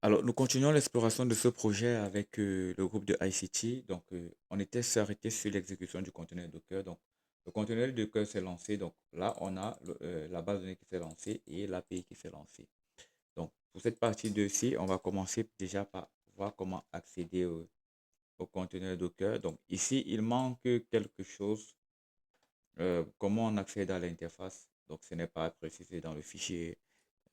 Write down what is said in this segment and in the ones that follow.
Alors, nous continuons l'exploration de ce projet avec le groupe de ICT. Donc, on était s'arrêté sur l'exécution du conteneur Docker. Donc, le conteneur Docker s'est lancé. Donc, là, on a la base de données qui s'est lancée et l'API qui s'est lancée. Donc, pour cette partie 2-ci, on va commencer déjà par voir comment accéder au conteneur Docker. Donc, ici, il manque quelque chose. Comment on accède à l'interface. Donc, ce n'est pas précisé dans le fichier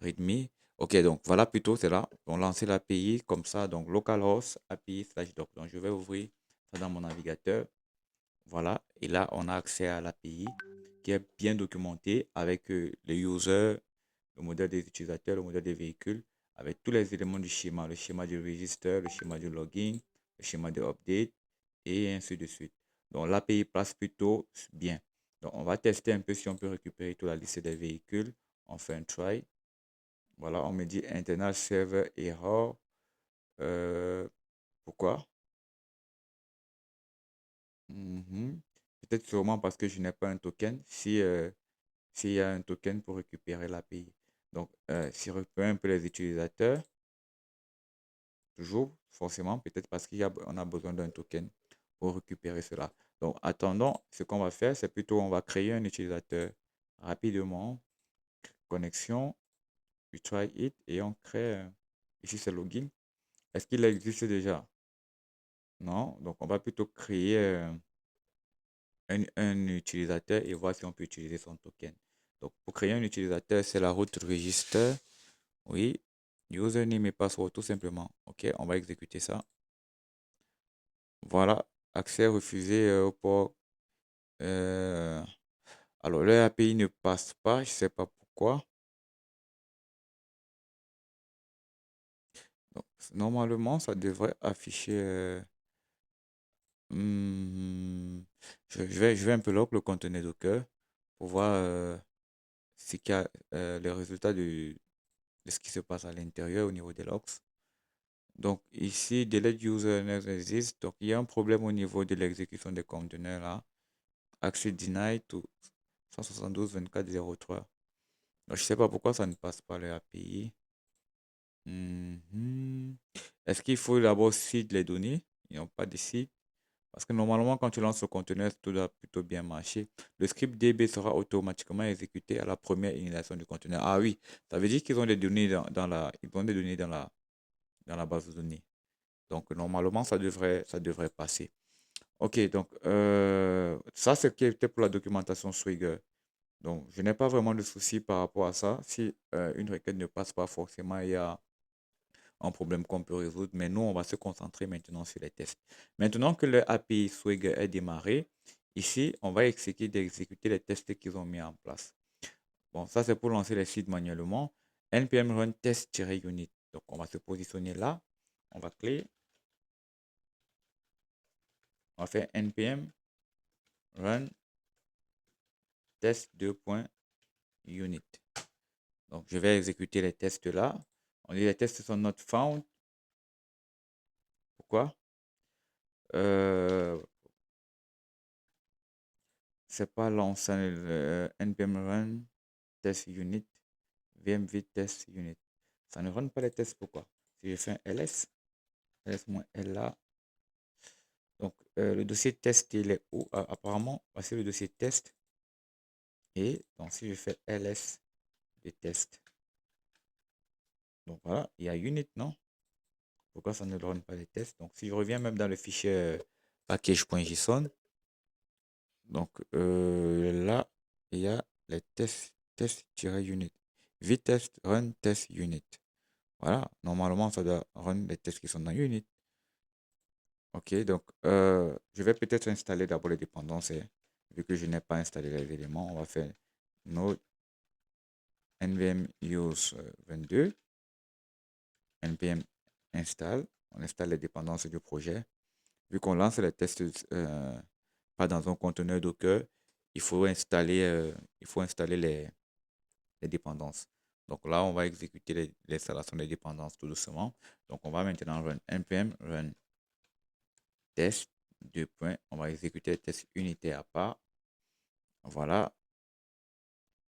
README. Ok, donc voilà plutôt, c'est là. On lance l'API comme ça. Donc, localhost API/doc. Donc, je vais ouvrir ça dans mon navigateur. Voilà. Et là, on a accès à l'API qui est bien documenté avec les users, le modèle des utilisateurs, le modèle des véhicules, avec tous les éléments du schéma, le schéma du register, le schéma du login, le schéma de update et ainsi de suite. Donc, l'API passe plutôt bien. Donc, on va tester un peu si on peut récupérer toute la liste des véhicules. On fait un try. Voilà, on me dit internal server error. Pourquoi? Mhm. Peut-être sûrement parce que je n'ai pas un token. S'il y a un token pour récupérer l'API. Donc, si on récupère un peu les utilisateurs, toujours, forcément, peut-être parce qu'on a besoin d'un token pour récupérer cela. Donc, attendons, ce qu'on va faire, c'est plutôt on va créer un utilisateur rapidement. Connexion, we try it, et on crée, ici c'est login. Est-ce qu'il existe déjà? Non, donc on va plutôt créer un utilisateur et voir si on peut utiliser son token. Donc, pour créer un utilisateur, c'est la route register. Oui, username et password tout simplement. Ok, on va exécuter ça. Voilà, accès refusé au port. Euh, alors, le API ne passe pas, je ne sais pas pourquoi. Donc, normalement, ça devrait afficher. Hmm, je vais un peu log le conteneur Docker pour voir ce qu'il y a, les résultats de ce qui se passe à l'intérieur au niveau des logs. Donc ici, delete user exist. Donc il y a un problème au niveau de l'exécution des conteneurs là. Access denied to 172.24.03. Donc je sais pas pourquoi ça ne passe pas le API. Mhm. Est-ce qu'il faut d'abord seed les données? Ils n'ont pas de seed. Parce que normalement, quand tu lances le conteneur, tout doit plutôt bien marcher. Le script DB sera automatiquement exécuté à la première initialisation du conteneur. Ah oui, ça veut dire qu'ils ont des données ils ont des données dans la base de données. Donc, normalement, ça devrait passer. OK, donc, ça, c'est ce qui était pour la documentation Swagger. Donc, je n'ai pas vraiment de souci par rapport à ça. Si une requête ne passe pas, forcément, il y a un problème qu'on peut résoudre. Mais nous, on va se concentrer maintenant sur les tests. Maintenant que le API Swagger est démarré, ici, on va essayer d'exécuter les tests qu'ils ont mis en place. Bon, ça, c'est pour lancer les sites manuellement. npm run test-unit. Donc, on va se positionner là. On va cliquer. On va faire npm run test 2.unit. Donc, je vais exécuter les tests là. On dit les tests sont not found. Pourquoi? Euh, c'est pas l'ancien npm run test unit vmv test unit. Ça ne run pas les tests. Pourquoi? Si je fais un ls, ls-la, donc le dossier test, il est où? Apparemment, c'est le dossier test. Et donc, si je fais ls de test, donc voilà, il y a unit, non? Pourquoi ça ne run pas les tests? Donc, si je reviens même dans le fichier package.json, donc là, il y a les tests, test-unit. vtest run test unit. Voilà, normalement, ça doit run les tests qui sont dans unit. Ok, donc je vais peut-être installer d'abord les dépendances. Vu que je n'ai pas installé les éléments, on va faire node nvm use 22, npm install. On installe les dépendances du projet. Vu qu'on lance les tests pas dans un conteneur Docker, il faut installer les dépendances. Donc là, on va exécuter l'installation des dépendances tout doucement. Donc on va maintenant run npm run test 2. On va exécuter les tests unitaires à part. Voilà,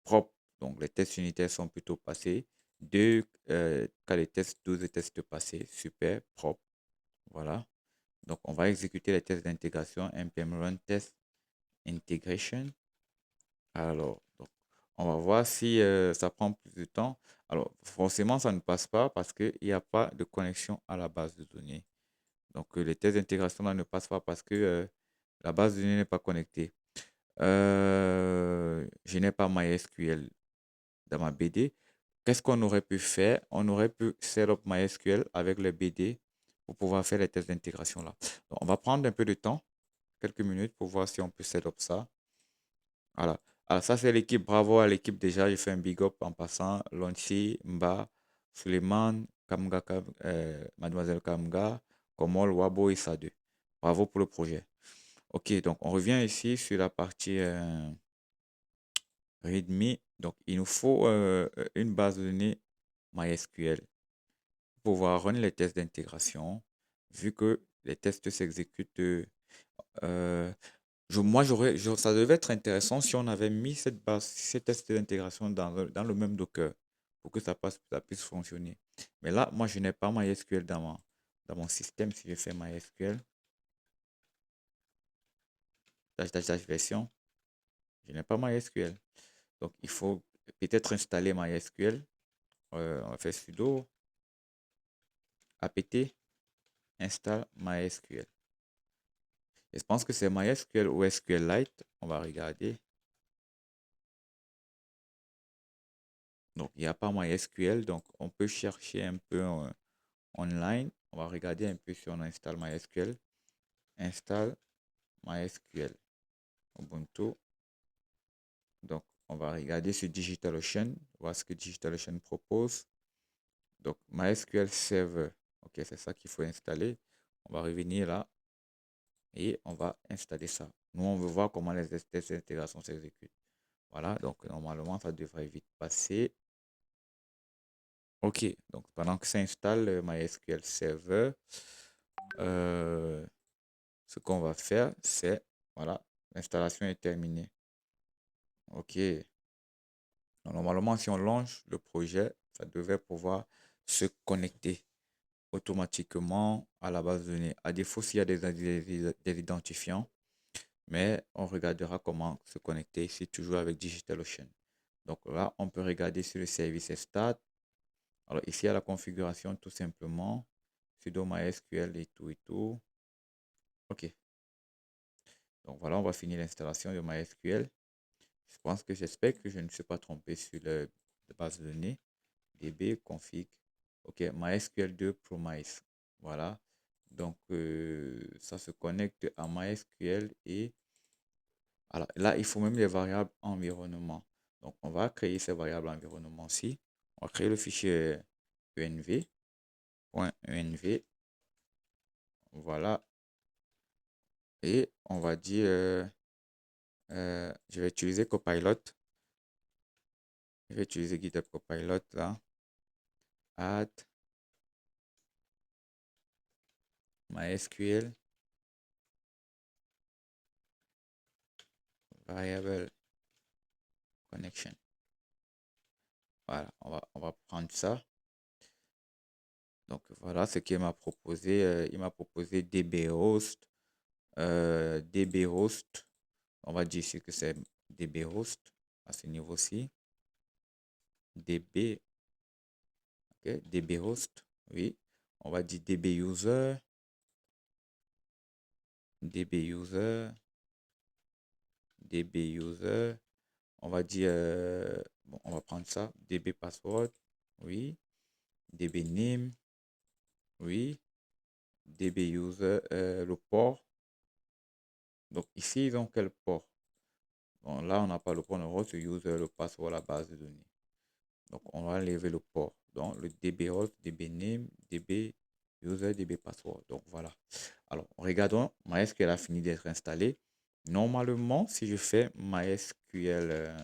propre. Donc les tests unitaires sont plutôt passés. deux cas de test, 12 tests passés, super, propre, voilà. Donc, on va exécuter les tests d'intégration, npm run test integration. Alors, donc, on va voir si ça prend plus de temps. Alors, forcément, ça ne passe pas parce qu'il n'y a pas de connexion à la base de données. Donc, les tests d'intégration là ne passent pas parce que la base de données n'est pas connectée. Je n'ai pas MySQL dans ma BD. Qu'est-ce qu'on aurait pu faire? On aurait pu setup MySQL avec le BD pour pouvoir faire les tests d'intégration là. Donc, on va prendre un peu de temps, quelques minutes pour voir si on peut setup ça. Voilà. Alors, ça, c'est l'équipe. Bravo à l'équipe déjà. J'ai fait un big up en passant. Lonchi, Mba, Suleiman, Kamga, Mademoiselle Kamga, Komol, Wabo et Sade. Bravo pour le projet. Ok, donc on revient ici sur la partie README. Donc, il nous faut une base de données MySQL pour pouvoir run les tests d'intégration. Vu que les tests s'exécutent ça devait être intéressant si on avait mis cette base, ces tests d'intégration dans le même Docker pour que ça puisse fonctionner. Mais là, moi, je n'ai pas MySQL dans mon système. Si je fais MySQL, version, je n'ai pas MySQL. Donc, il faut peut-être installer MySQL. On va faire sudo apt install MySQL. Et je pense que c'est MySQL ou SQLite. On va regarder. Donc, il n'y a pas MySQL. Donc, on peut chercher un peu online. On va regarder un peu si on installe MySQL. Install MySQL. Ubuntu. Donc, on va regarder sur DigitalOcean. Voir ce que DigitalOcean propose. Donc, MySQL Server. Ok, c'est ça qu'il faut installer. On va revenir là. Et on va installer ça. Nous, on veut voir comment les tests d'intégration s'exécutent. Voilà, donc normalement, ça devrait vite passer. Ok, donc pendant que ça installe MySQL Server, ce qu'on va faire, c'est, voilà, l'installation est terminée. Ok, donc, normalement, si on lance le projet, ça devrait pouvoir se connecter automatiquement à la base de données. À défaut, s'il y a des identifiants, mais on regardera comment se connecter ici, toujours avec DigitalOcean. Donc là, on peut regarder sur le service start. Alors ici, à la configuration, tout simplement, sudo MySQL et tout et tout. Ok. Donc voilà, on va finir l'installation de MySQL. J'espère que je ne me suis pas trompé sur la base de données. DB config. Ok, MySQL 2 Promise. Voilà. Donc ça se connecte à MySQL et alors là, il faut même les variables environnement. Donc on va créer ces variables environnement-ci. On va créer le fichier env.env. Voilà. Et on va dire, je vais utiliser Copilot. Je vais utiliser GitHub Copilot là. Add MySQL variable connection. Voilà, on va prendre ça. Donc voilà ce qu'il m'a proposé. Il m'a proposé dbhost. dbhost. On va dire ici que c'est dbhost à ce niveau-ci. db, ok, dbhost, oui. On va dire dbuser, dbuser, dbuser. On va dire, bon, on va prendre ça, dbpassword, oui. dbname, oui. dbuser, le port. Donc ici, ils ont quel port? Bon, là, on n'a pas le port, on aura ce user, le password, la base de données. Donc, on va enlever le port. Donc, le dbhost, dbname, dbuser, dbpassword. Donc, voilà. Alors, regardons. MySQL a fini d'être installé. Normalement, si je fais MySQL,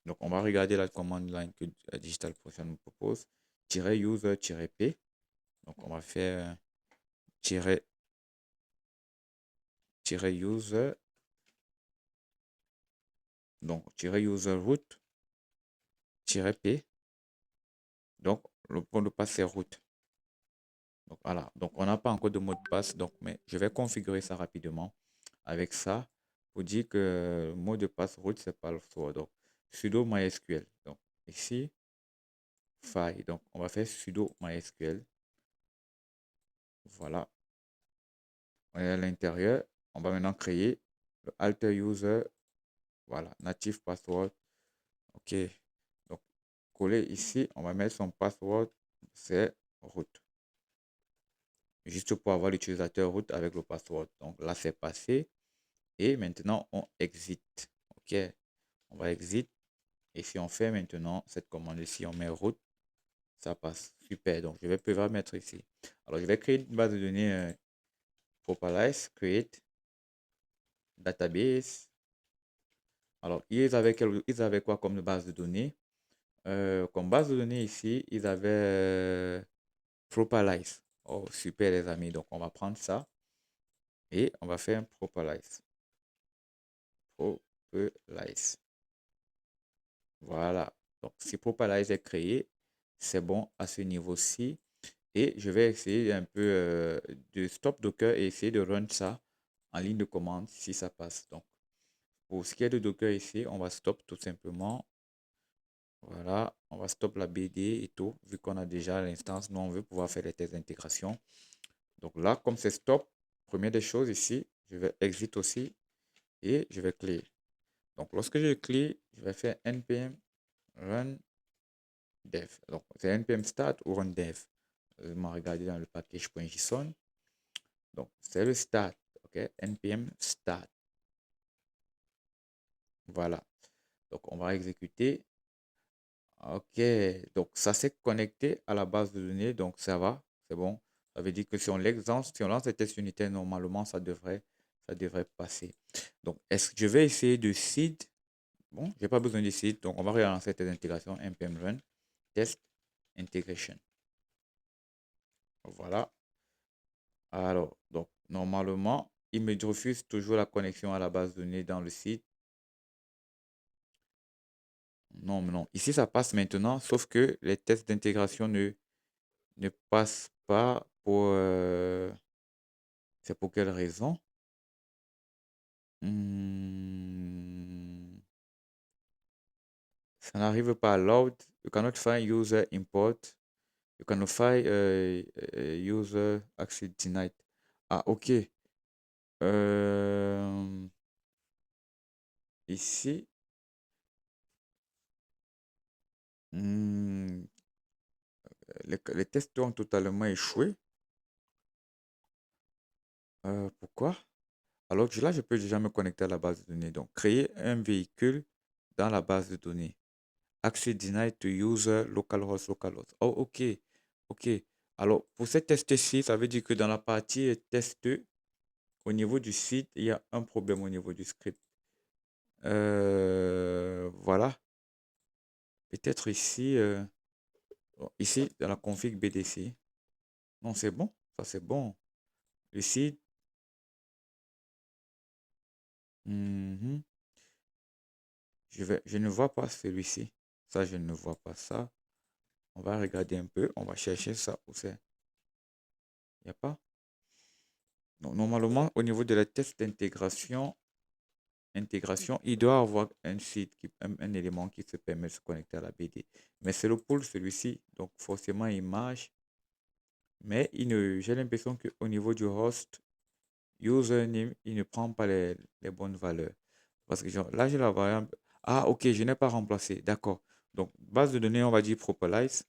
donc on va regarder la commande line que DigitalOcean nous propose. -user-p. Donc, on va faire -user Donc, -user root, -p. Donc, le mot de passe, c'est root. Donc, voilà. Donc, on n'a pas encore de mot de passe. Donc, mais je vais configurer ça rapidement avec ça pour dire que le mot de passe root, c'est pas le password. Donc, sudo MySQL. Donc, ici, file. Donc, on va faire sudo MySQL. Voilà. On est à l'intérieur. On va maintenant créer le alter user. Voilà. Native password. OK. Donc, coller ici, on va mettre son password. C'est root. Juste pour avoir l'utilisateur root avec le password. Donc, là, c'est passé. Et maintenant, on exit. OK. On va exit. Et si on fait maintenant cette commande ici, on met root, ça passe. Super. Donc, je vais pouvoir mettre ici. Alors, je vais créer une base de données Propalize, create, database. Alors, ils avaient quoi comme base de données? Comme base de données ici, ils avaient Propalize. Oh, super les amis. Donc, on va prendre ça et on va faire un Propalize. Propalize. Voilà. Donc, si Propalize est créé, c'est bon à ce niveau-ci. Et je vais essayer un peu de stop Docker et essayer de run ça en ligne de commande si ça passe. Donc, pour ce qui est de Docker ici, on va stop tout simplement. Voilà, on va stop la BD et tout, vu qu'on a déjà l'instance. Nous, on veut pouvoir faire les tests d'intégration. Donc là, comme c'est stop, première des choses ici, je vais exit aussi et je vais clear. Donc, lorsque je clear, je vais faire npm run dev. Donc, c'est npm start ou run dev. Je vais regarder dans le package.json. Donc, c'est le start. OK, npm start. Voilà. Donc, on va exécuter. OK, donc ça s'est connecté à la base de données, donc ça va, c'est bon. Ça veut dire que si on lance les tests unitaires, normalement, ça devrait passer. Donc, est-ce que je vais essayer de seed? Bon, j'ai pas besoin de seed, donc on va relancer cette intégration npm run test integration. Voilà. Alors, donc, normalement, il me refuse toujours la connexion à la base de données dans le site. Non, mais non. Ici, ça passe maintenant, sauf que les tests d'intégration ne passent pas pour... c'est pour quelle raison? Hmm, ça n'arrive pas à load. You cannot find user import. You cannot find user access denied. Ah, ok. Euh, ici, hmm, les tests ont totalement échoué. Pourquoi? Alors que là, je peux déjà me connecter à la base de données. Donc, créer un véhicule dans la base de données. Access denied to user localhost localhost. Oh, ok. Ok. Alors, pour ces tests-ci, ça veut dire que dans la partie test, au niveau du site, il y a un problème au niveau du script. Voilà. Peut-être ici, ici, dans la config BDC. Non, c'est bon. Ça, c'est bon. Le site. Mhm. Je ne vois pas celui-ci. Ça, je ne vois pas ça. On va regarder un peu. On va chercher ça où c'est. Il n'y a pas. Donc, normalement, au niveau de la test d'intégration, il doit avoir un site, un élément qui se permet de se connecter à la BD. Mais c'est le pool, celui-ci. Donc, forcément, il marche. Mais j'ai l'impression qu'au niveau du host, username, il ne prend pas les bonnes valeurs. Parce que là, j'ai la variable. Ah, ok, je n'ai pas remplacé. D'accord. Donc, base de données, on va dire Propalize.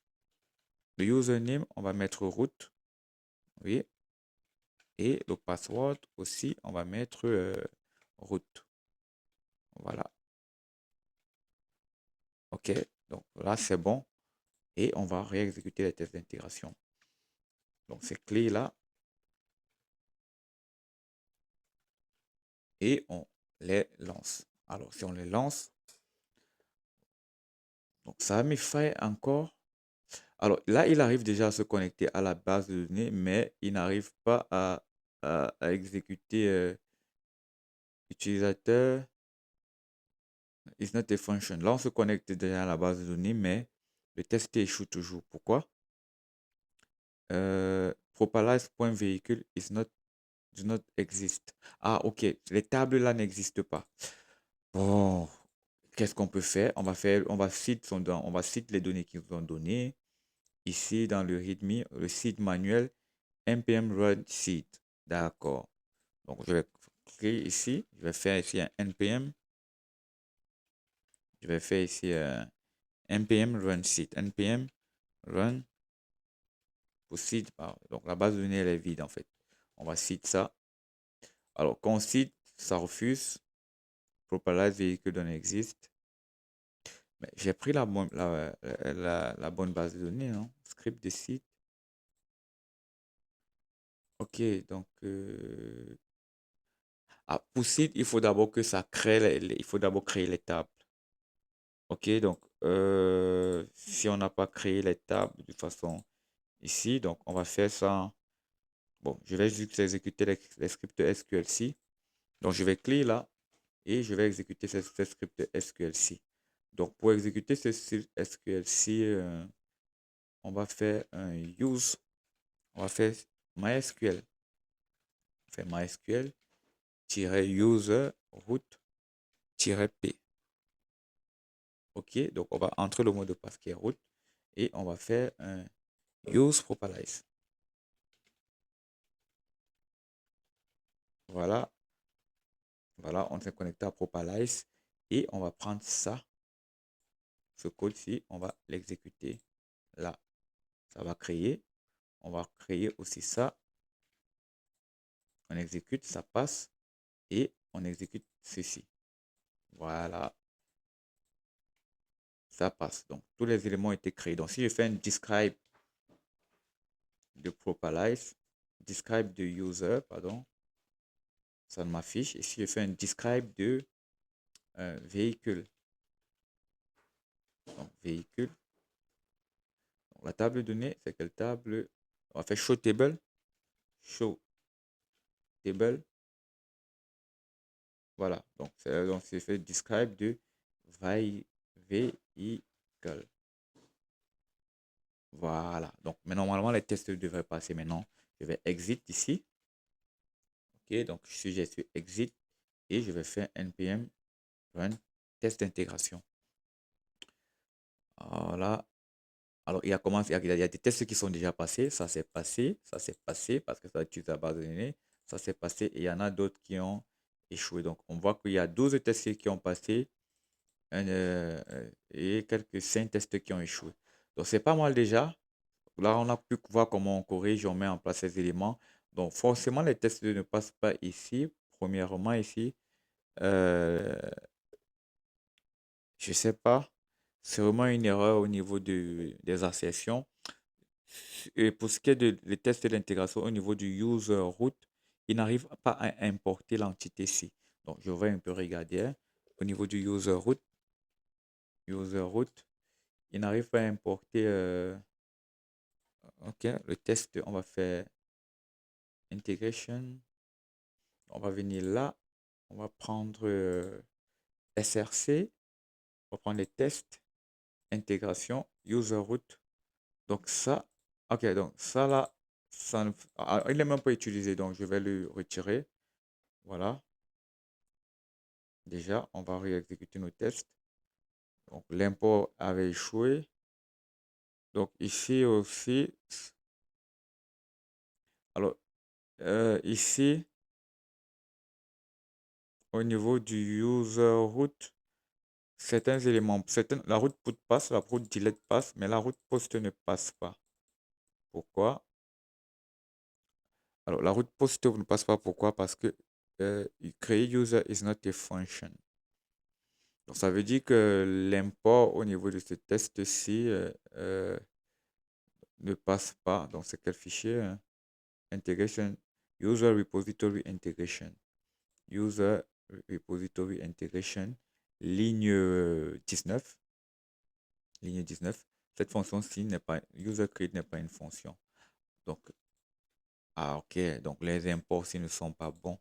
Le username, on va mettre root. Oui. Et le password aussi, on va mettre root. Voilà. OK. Donc là, c'est bon. Et on va réexécuter les tests d'intégration. Donc ces clés-là. Et on les lance. Alors, si on les lance, donc ça a mis faille encore. Alors là, il arrive déjà à se connecter à la base de données, mais il n'arrive pas à exécuter utilisateur It's not a function. Là, on se connecte déjà à la base de données, mais le test échoue toujours. Pourquoi? Propalize.vehicle is not, do not exist. Ah, ok. Les tables là n'existent pas. Bon, qu'est-ce qu'on peut faire? On va citer les données qu'ils nous ont données. Ici, dans le README, le seed manuel, npm run seed. D'accord. Donc, je vais cliquer ici. Je vais faire ici un npm. Je vais faire ici un npm run seed. npm run pour seed. Donc, la base de données, elle est vide en fait. On va seed ça. Alors, quand on seed, ça refuse. Propalize véhicule don't exist. Mais j'ai pris la bonne base de données, non? Script de seed. Ok, donc pour seed, il faut d'abord que ça crée, il faut d'abord créer les tables. Ok, donc si on n'a pas créé les tables de façon ici, donc on va faire ça. Bon, je vais juste exécuter les scripts SQLC. Donc je vais cliquer là et je vais exécuter ces scripts SQLC. Donc pour exécuter ce SQLC, on va faire un use, on va faire MySQL. On fait MySQL-user root-p. Ok, donc on va entrer le mot de passe qui est root et on va faire un use propalize. Voilà, voilà, on s'est connecté à propalize et on va prendre ça, ce code-ci, on va l'exécuter là. Ça va créer. On va créer aussi ça. On exécute, ça passe et on exécute ceci. Voilà, ça passe. Donc tous les éléments ont été créés. Donc si je fais un describe de propalize, describe de user, pardon, ça m'affiche. Et si je fais un describe de véhicule, donc véhicule, donc, la table de données, c'est quelle table? On va faire show table, show table. Voilà, donc c'est fait describe de véhicule. Voilà, donc mais normalement les tests devraient passer maintenant. Je vais exit ici. Ok, donc si j'ai sur exit et je vais faire npm run test d'intégration. Voilà. Alors il y a commencé, il y a des tests qui sont déjà passés. Ça s'est passé parce que ça utilise la base de données. Ça s'est passé et il y en a d'autres qui ont échoué. Donc on voit qu'il y a 12 tests qui ont passé et quelques 5 tests qui ont échoué. Donc c'est pas mal déjà. Là, on a pu voir comment on corrige, on met en place ces éléments. Donc, forcément, les tests ne passent pas ici. Premièrement, ici, euh, je ne sais pas. C'est vraiment une erreur au niveau des assertions. Et pour ce qui est des tests d'intégration au niveau du user root, il n'arrive pas à importer l'entité C. Donc, je vais un peu regarder, hein. Au niveau du user root, il n'arrive pas à importer. Ok, le test, on va faire integration. On va venir là, on va prendre SRC, on va prendre les tests, intégration, user root. Donc ça, ok, donc ça là, il n'est même pas utilisé, donc je vais le retirer. Voilà. Déjà, on va réexécuter nos tests. Donc l'import avait échoué. Donc ici aussi, alors ici, au niveau du user root, certains éléments, la route put passe, la route delete passe, mais la route post ne passe pas. Pourquoi? Alors, la route post ne passe pas. Pourquoi? Parce que créer user is not a function. Donc, ça veut dire que l'import au niveau de ce test-ci ne passe pas. Donc, c'est quel fichier? Hein? Integration, user repository integration. User repository integration, ligne 19. Ligne 19. Cette fonction-ci n'est pas, user create n'est pas une fonction. Donc, ok. Donc, les imports, s'ils ne sont pas bons.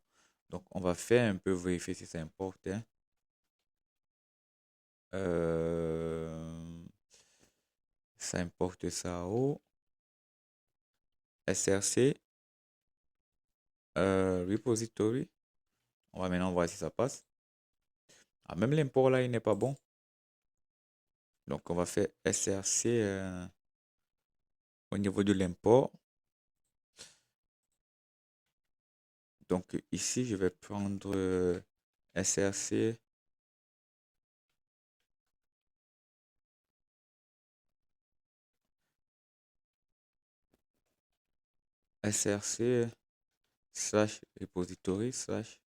Donc, on va faire un peu vérifier si ça importe. Hein. Ça importe ça au src repository. On va maintenant voir si ça passe. Ah, même l'import là, il n'est pas bon. Donc, on va faire src au niveau de l'import. Donc, ici, je vais prendre src src slash repository slash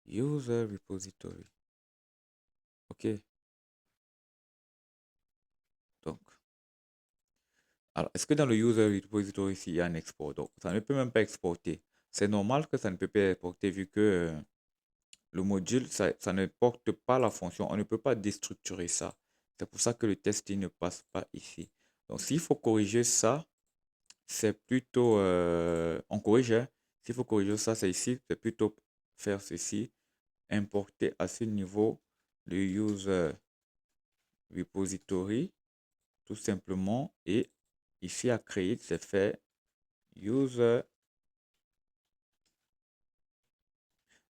user repository. OK. Donc, alors, est-ce que dans le user repository ici, il y a un export? Donc, ça ne peut même pas exporter. C'est normal que ça ne peut pas exporter vu que le module, ça ne porte pas la fonction. On ne peut pas déstructurer ça. C'est pour ça que le test il ne passe pas ici. Donc, s'il faut corriger ça, c'est plutôt... on corrige, hein. S'il faut corriger ça, c'est ici. C'est plutôt faire ceci. Importer à ce niveau le user repository, tout simplement. Et ici, à créer, c'est fait user.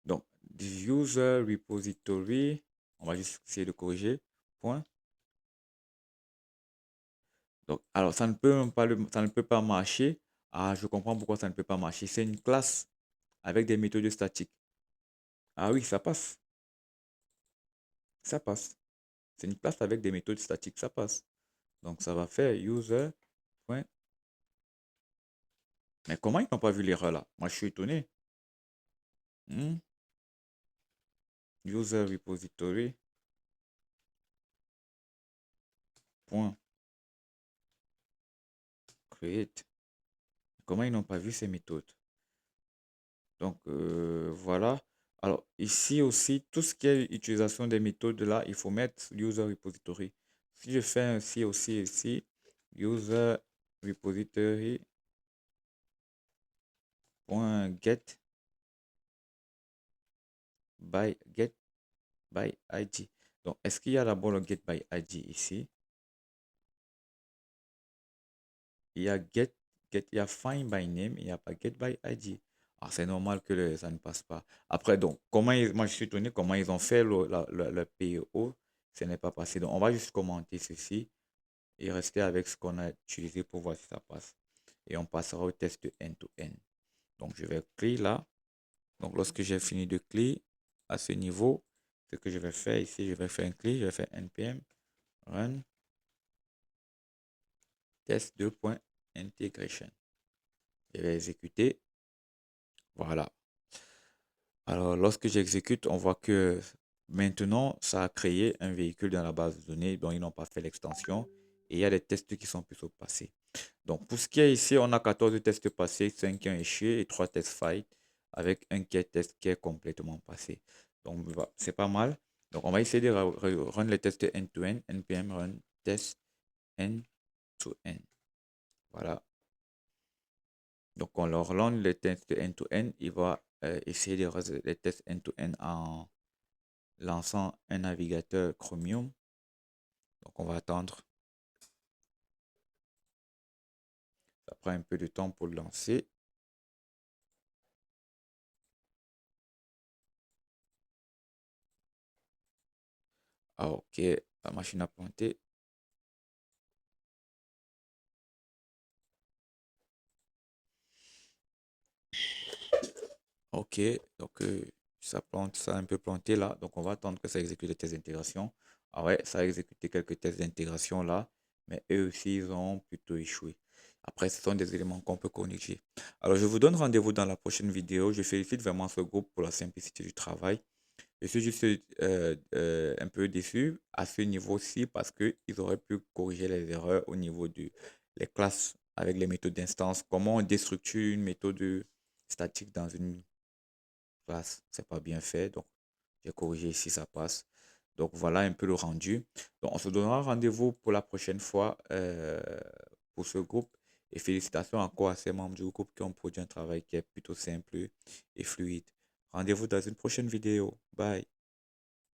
Donc, user repository, on va juste essayer de corriger. Point. Donc, alors, ça ne peut même pas, ça ne peut pas marcher. Ah, je comprends pourquoi ça ne peut pas marcher. C'est une classe avec des méthodes statiques. Ah oui, ça passe. Ça passe. C'est une classe avec des méthodes statiques. Ça passe. Donc, ça va faire user. Point. Mais comment ils n'ont pas vu l'erreur là? Moi, je suis étonné. User repository. Point. Create. Comment ils n'ont pas vu ces méthodes? Donc, voilà. Alors, ici aussi, tout ce qui est utilisation des méthodes là, il faut mettre user repository. Si je fais ainsi aussi ici, user repository .get by id. Donc, est-ce qu'il y a d'abord le get by id ici? Il y a il y a find by name, il n'y a pas get by id. Alors, c'est normal que ça ne passe pas. Après, donc, moi je suis étonné comment ils ont fait le PO, ce n'est pas passé. Donc, on va juste commenter ceci et rester avec ce qu'on a utilisé pour voir si ça passe. Et on passera au test de end-to-end. Donc, je vais cliquer là. Donc, lorsque j'ai fini de cliquer à ce niveau, ce que je vais faire ici, je vais faire un clic, je vais faire npm run test 2.integration. Je vais exécuter. Voilà. Alors, lorsque j'exécute, on voit que maintenant, ça a créé un véhicule dans la base de données dont ils n'ont pas fait l'extension. Et il y a des tests qui sont plutôt passés. Donc, pour ce qui est ici, on a 14 tests passés, 5 qui ont échoué et 3 tests fight avec un test qui est complètement passé. Donc, c'est pas mal. Donc, on va essayer de run les tests end-to-end, npm run test end-to-end. Voilà. Donc, on leur lance les tests end-to-end. Il va essayer de run les tests end-to-end en lançant un navigateur Chromium. Donc, on va attendre. Ça prend un peu de temps pour le lancer. Ah, ok, la machine a planté. Ok, donc ça plante, ça a un peu planté là. Donc, on va attendre que ça exécute les tests d'intégration. Ah ouais, ça a exécuté quelques tests d'intégration là. Mais eux aussi, ils ont plutôt échoué. Après, ce sont des éléments qu'on peut corriger. Alors, je vous donne rendez-vous dans la prochaine vidéo. Je félicite vraiment ce groupe pour la simplicité du travail. Je suis juste un peu déçu à ce niveau-ci parce qu'ils auraient pu corriger les erreurs au niveau des classes avec les méthodes d'instance. Comment on déstructure une méthode statique dans une classe, c'est pas bien fait. Donc, j'ai corrigé ici, ça passe. Donc, voilà un peu le rendu. Donc, on se donnera rendez-vous pour la prochaine fois pour ce groupe. Et félicitations encore à ces membres du groupe qui ont produit un travail qui est plutôt simple et fluide. Rendez-vous dans une prochaine vidéo. Bye.